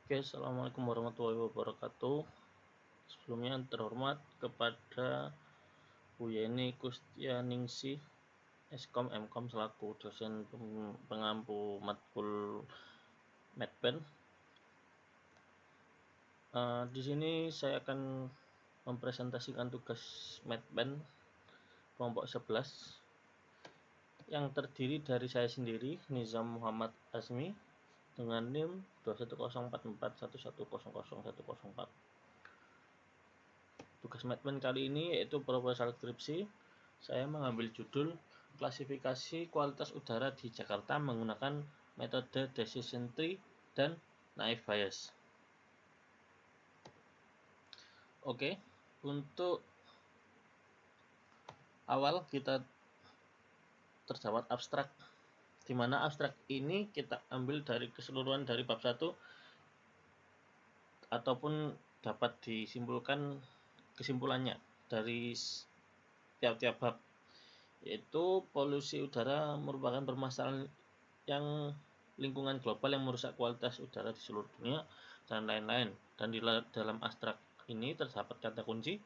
Oke, assalamualaikum warahmatullahi wabarakatuh. Sebelumnya yang terhormat kepada Bu Yeni Kustianingsih, Eskom Mkom selaku dosen pengampu matkul Medpen. Di sini saya akan mempresentasikan tugas Medpen kelompok 11 yang terdiri dari saya sendiri, Nizam Muhammad Azmi, dengan NIM 2104411000104. Tugas Medpen kali ini yaitu proposal skripsi. Saya mengambil judul klasifikasi kualitas udara di Jakarta menggunakan metode decision tree dan naive Bayes. Oke, untuk awal kita terdapat abstrak, di mana abstrak ini kita ambil dari keseluruhan dari bab 1 ataupun dapat disimpulkan kesimpulannya dari tiap-tiap bab, yaitu polusi udara merupakan permasalahan yang lingkungan global yang merusak kualitas udara di seluruh dunia dan lain-lain. Dan di dalam abstrak ini terdapat kata kunci.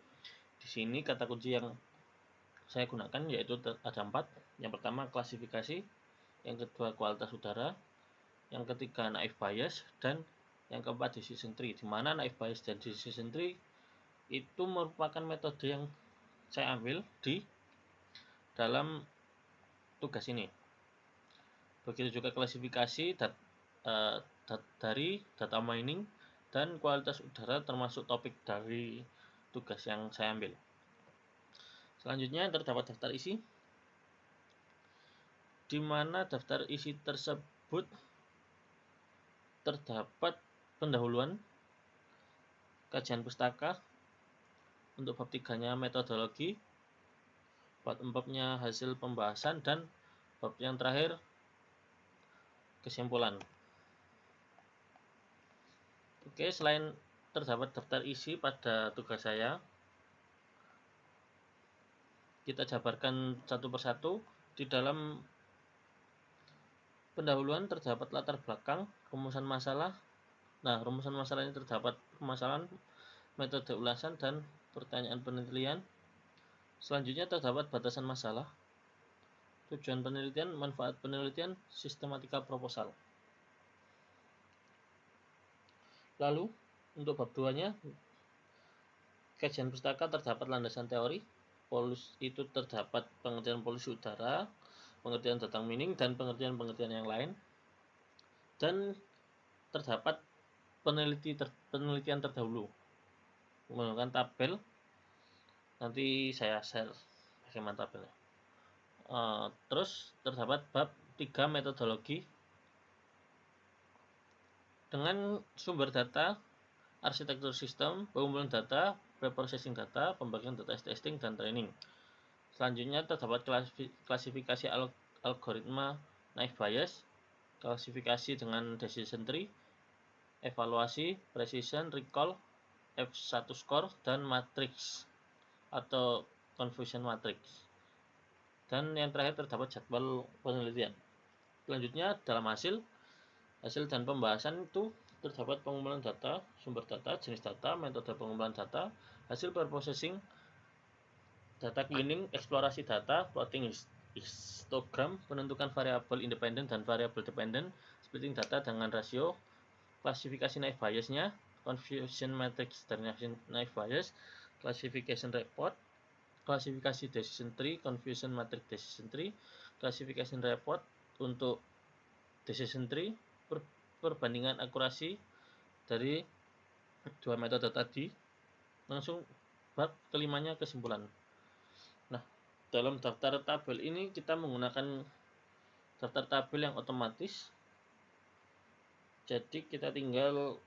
Di sini kata kunci yang saya gunakan yaitu ada 4. Yang pertama klasifikasi, yang kedua kualitas udara, yang ketiga naive Bayes, dan yang keempat decision tree. Di mana naive Bayes dan decision tree itu merupakan metode yang saya ambil di dalam tugas ini. Begitu juga klasifikasi dari data mining dan kualitas udara termasuk topik dari tugas yang saya ambil. Selanjutnya terdapat daftar isi, di mana daftar isi tersebut terdapat pendahuluan, kajian pustaka, untuk bab 3-nya metodologi, bab 4-nya hasil pembahasan, dan bab yang terakhir kesimpulan. Oke, selain terdapat daftar isi pada tugas saya, kita jabarkan satu persatu. Di dalam pendahuluan terdapat latar belakang, rumusan masalah. Nah, rumusan masalah ini terdapat permasalahan, metode ulasan, dan pertanyaan penelitian. Selanjutnya terdapat batasan masalah, tujuan penelitian, manfaat penelitian, sistematika proposal. Lalu, untuk bab 2-nya, kajian pustaka terdapat landasan teori, itu terdapat pengertian polusi udara, pengertian data mining, dan pengertian-pengertian yang lain. Dan terdapat penelitian terdahulu menggunakan tabel. Nanti saya share bagaimana tabelnya. Terus terdapat bab 3 metodologi dengan sumber data, arsitektur sistem, pengumpulan data, preprocessing data, pembagian data testing, dan training. Selanjutnya terdapat klasifikasi algoritma naive Bayes, klasifikasi dengan decision tree, evaluasi, precision, recall, F1 score, dan matrix atau confusion matrix. Dan yang terakhir terdapat jadwal penelitian. Selanjutnya dalam hasil dan pembahasan itu terdapat pengumpulan data, sumber data, jenis data, metode pengumpulan data, hasil preprocessing, data cleaning, eksplorasi data, plotting histogram, penentukan variabel independen dan variabel dependen, splitting data dengan rasio, klasifikasi naive Bayes-nya, confusion matrix dari naive Bayes, classification report, klasifikasi decision tree, confusion matrix decision tree, classification report untuk decision tree, perbandingan akurasi dari dua metode tadi. Langsung bab kelimanya kesimpulan. Nah, dalam daftar tabel ini kita menggunakan daftar tabel yang otomatis. Jadi kita tinggal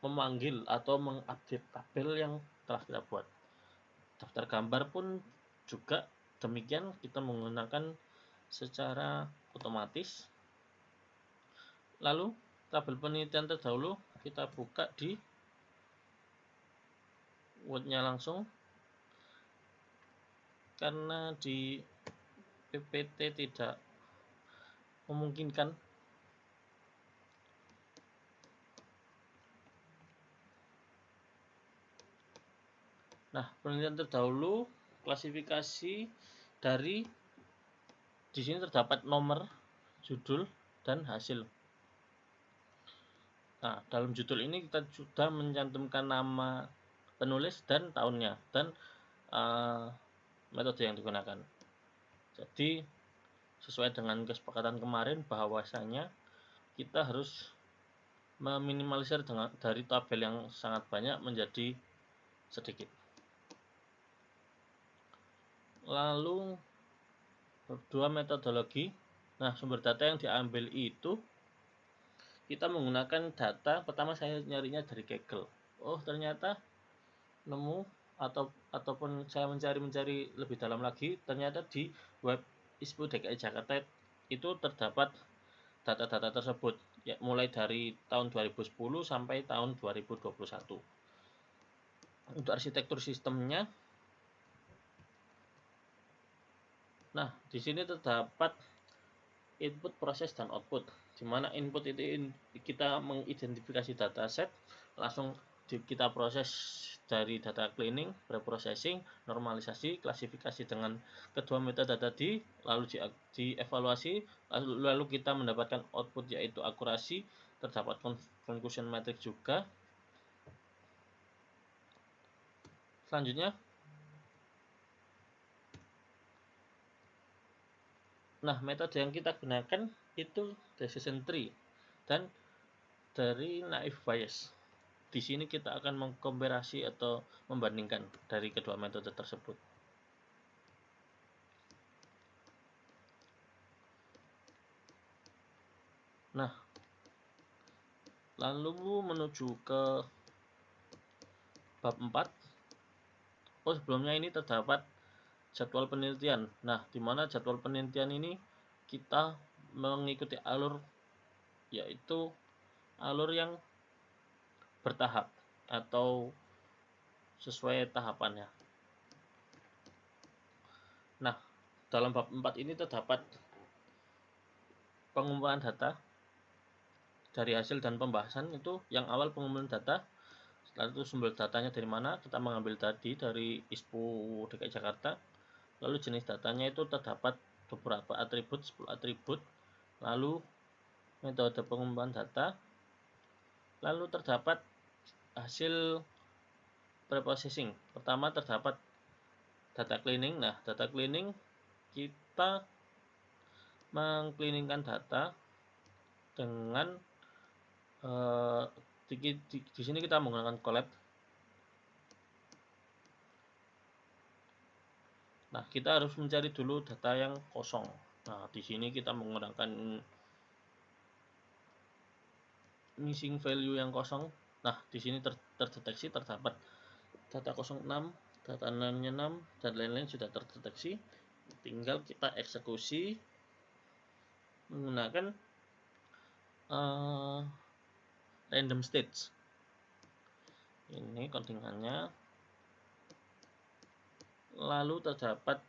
memanggil atau mengupdate tabel yang telah kita buat. Daftar gambar pun juga demikian, kita menggunakan secara otomatis. Lalu tabel penelitian terdahulu kita buka di Word-nya langsung, karena di PPT tidak memungkinkan. Nah, penelitian terdahulu klasifikasi dari di sini terdapat nomor, judul, dan hasil. Nah, dalam judul ini kita sudah mencantumkan nama penulis dan tahunnya dan metode yang digunakan. Jadi sesuai dengan kesepakatan kemarin bahwasanya kita harus meminimalisir dari tabel yang sangat banyak menjadi sedikit. Lalu dua metodologi. Nah, sumber data yang diambil itu kita menggunakan data. Pertama saya nyarinya dari Kaggle. Oh, ternyata nemu ataupun saya mencari lebih dalam lagi, ternyata di web ISPU DKI Jakarta itu terdapat data-data tersebut ya, mulai dari tahun 2010 sampai tahun 2021. Untuk arsitektur sistemnya, nah di sini terdapat input, proses, dan output, di mana input itu kita mengidentifikasi dataset, langsung kita proses dari data cleaning, preprocessing, normalisasi, klasifikasi dengan kedua metode tadi, lalu dievaluasi, lalu kita mendapatkan output yaitu akurasi, terdapat conclusion matrix juga. Selanjutnya, nah metode yang kita gunakan itu decision tree dan dari naive Bayes. Di sini kita akan mengkomparasi atau membandingkan dari kedua metode tersebut. Nah, lalu menuju ke bab 4. Oh, sebelumnya ini terdapat jadwal penelitian. Nah, di mana jadwal penelitian ini kita mengikuti alur, yaitu alur yang bertahap atau sesuai tahapannya. Nah, dalam bab 4 ini terdapat pengumpulan data dari hasil dan pembahasan. Itu yang awal pengumpulan data, setelah itu sumber datanya dari mana, kita mengambil tadi dari ISPU DKI Jakarta. Lalu jenis datanya itu terdapat beberapa atribut, 10 atribut. Lalu metode pengumpulan data, lalu terdapat hasil preprocessing. Pertama terdapat data cleaning. Nah, data cleaning kita mengcleaningkan data dengan di sini kita menggunakan collab. Nah, kita harus mencari dulu data yang kosong. Nah, di sini kita menggunakan missing value yang kosong. Nah, di sini terdeteksi terdapat data 06, data 6, dan lain-lain sudah terdeteksi. Tinggal kita eksekusi menggunakan random stage. Ini codingannya. Lalu terdapat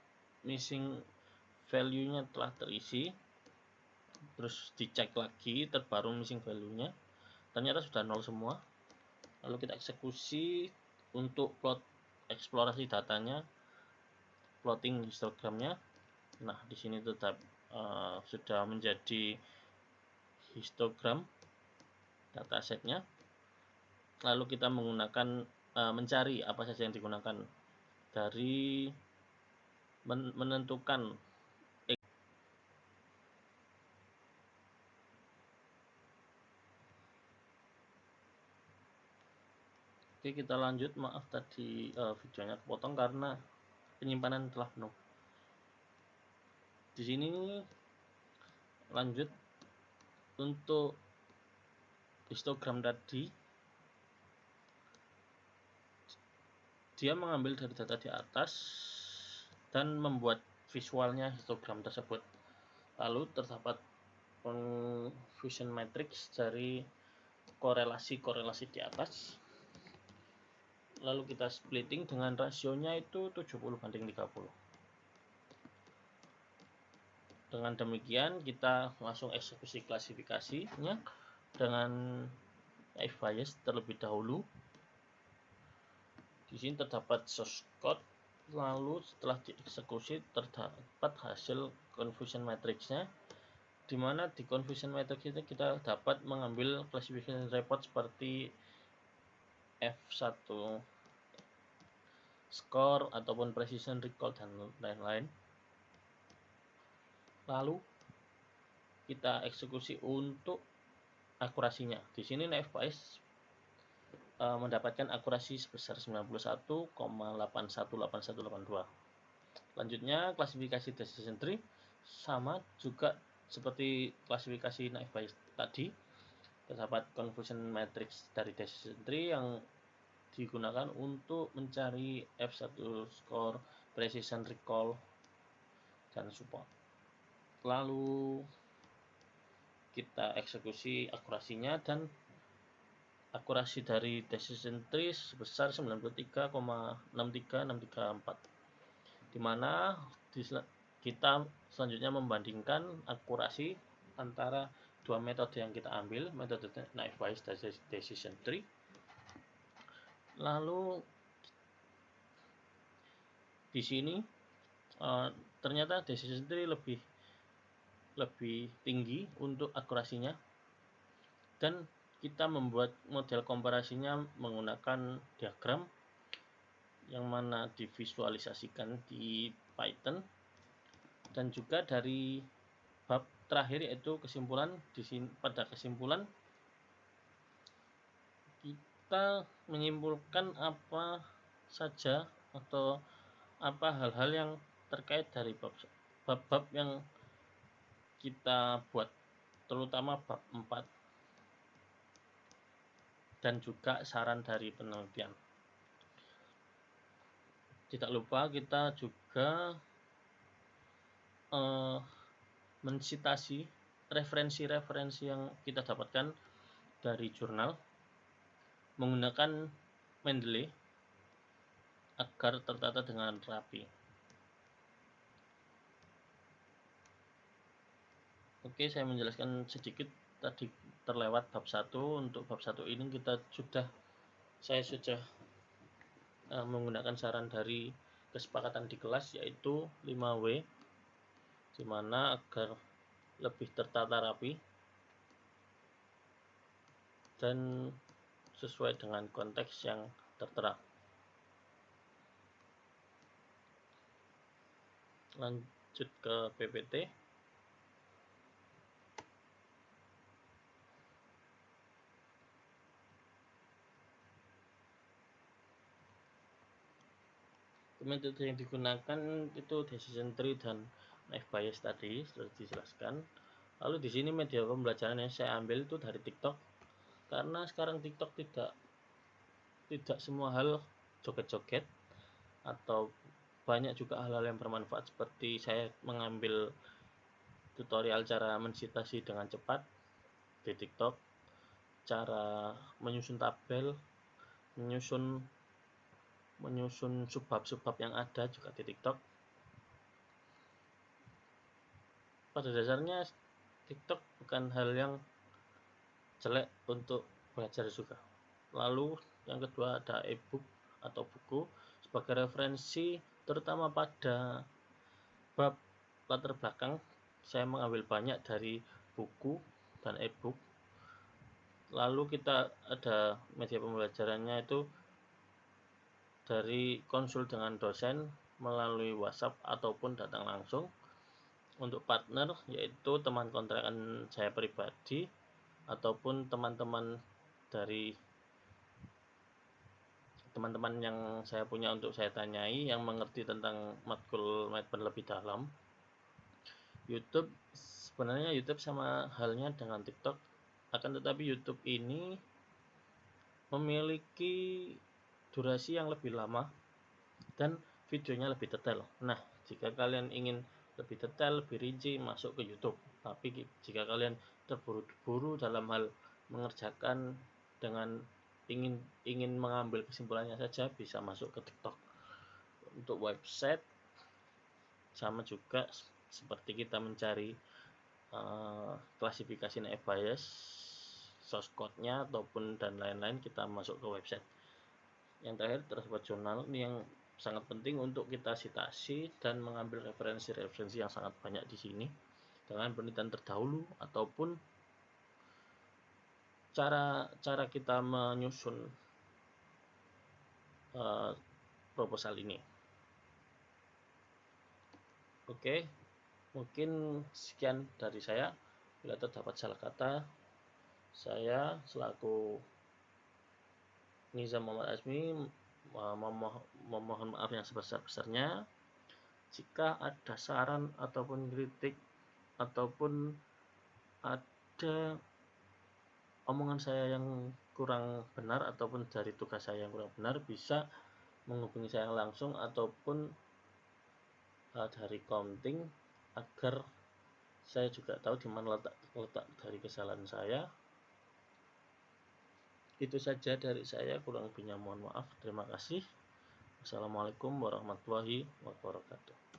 missing value-nya telah terisi. Terus dicek lagi terbaru missing value-nya. Ternyata sudah 0 semua. Lalu kita eksekusi untuk plot eksplorasi datanya, plotting histogramnya. Nah, di sini tetap sudah menjadi histogram datasetnya. Lalu kita menggunakan mencari apa saja yang digunakan dari menentukan. Oke, kita lanjut. Maaf tadi videonya kepotong karena penyimpanan telah penuh. Di sini lanjut untuk histogram tadi, dia mengambil dari data di atas dan membuat visualnya histogram tersebut. Lalu terdapat confusion matrix dari korelasi di atas. Lalu kita splitting dengan rasionya itu 70:30. Dengan demikian kita langsung eksekusi klasifikasinya dengan naive Bayes terlebih dahulu. Di sini terdapat source code, lalu setelah dieksekusi terdapat hasil confusion matrixnya, di mana di confusion matrix itu kita dapat mengambil classification report seperti F1 score ataupun precision recall dan lain-lain. Lalu kita eksekusi untuk akurasinya. Di sini NFPIS mendapatkan akurasi sebesar 91,818182. Selanjutnya klasifikasi decision tree sama juga seperti klasifikasi NFPIS tadi. Terdapat confusion matrix dari decision tree yang digunakan untuk mencari F1 score, precision recall, dan support. Lalu kita eksekusi akurasinya, dan akurasi dari decision tree sebesar 93,63634, di mana kita selanjutnya membandingkan akurasi antara dua metode yang kita ambil, metode naive Bayes decision tree. Lalu di sini ternyata decision tree lebih tinggi untuk akurasinya, dan kita membuat model komparasinya menggunakan diagram yang mana divisualisasikan di Python, dan juga dari bab terakhir yaitu kesimpulan. Di sini pada kesimpulan kita menyimpulkan apa saja atau apa hal-hal yang terkait dari bab-bab yang kita buat, terutama bab 4 dan juga saran dari penelitian. Tidak lupa kita juga mensitasi referensi-referensi yang kita dapatkan dari jurnal menggunakan Mendeley agar tertata dengan rapi. Oke, saya menjelaskan sedikit tadi terlewat bab 1. Untuk bab 1 ini saya sudah menggunakan saran dari kesepakatan di kelas, yaitu 5W, dimana agar lebih tertata rapi dan sesuai dengan konteks yang tertera. Lanjut ke PPT. Metode yang digunakan itu decision tree dan naive Bayes tadi sudah dijelaskan. Lalu di sini media pembelajaran yang saya ambil itu dari TikTok, karena sekarang TikTok tidak semua hal joget-joget, atau banyak juga hal-hal yang bermanfaat, seperti saya mengambil tutorial cara mensitasi dengan cepat di TikTok, cara menyusun tabel, menyusun subbab-subbab yang ada juga di TikTok. Pada dasarnya TikTok bukan hal yang jelek untuk belajar juga. Lalu yang kedua ada e-book atau buku sebagai referensi, terutama pada bab latar belakang. Saya mengambil banyak dari buku dan e-book. Lalu kita ada media pembelajarannya itu dari konsul dengan dosen melalui WhatsApp ataupun datang langsung. Untuk partner yaitu teman kontrakan saya pribadi ataupun teman-teman yang saya punya untuk saya tanyai, yang mengerti tentang matkul Medpen lebih dalam. YouTube, sebenarnya YouTube sama halnya dengan TikTok, akan tetapi YouTube ini memiliki durasi yang lebih lama dan videonya lebih detail. Nah, jika kalian ingin lebih detail, lebih rinci, masuk ke YouTube. Tapi jika kalian terburu-buru dalam hal mengerjakan dengan ingin mengambil kesimpulannya saja, bisa masuk ke TikTok. Untuk website sama juga seperti kita mencari klasifikasi naive Bayes, source code-nya ataupun dan lain-lain, kita masuk ke website. Yang terakhir terdapat jurnal, ini yang sangat penting untuk kita citasi dan mengambil referensi-referensi yang sangat banyak di sini dengan penelitian terdahulu ataupun cara kita menyusun proposal ini. Oke, mungkin sekian dari saya. Bila terdapat salah kata, saya selaku Nizam Muhammad Azmi memohon maaf yang sebesar-besarnya. Jika ada saran ataupun kritik ataupun ada omongan saya yang kurang benar ataupun dari tugas saya yang kurang benar, bisa menghubungi saya langsung ataupun dari Komting, agar saya juga tahu di mana letak dari kesalahan saya. Itu saja dari saya, kurang lebihnya mohon maaf. Terima kasih. Wassalamualaikum warahmatullahi wabarakatuh.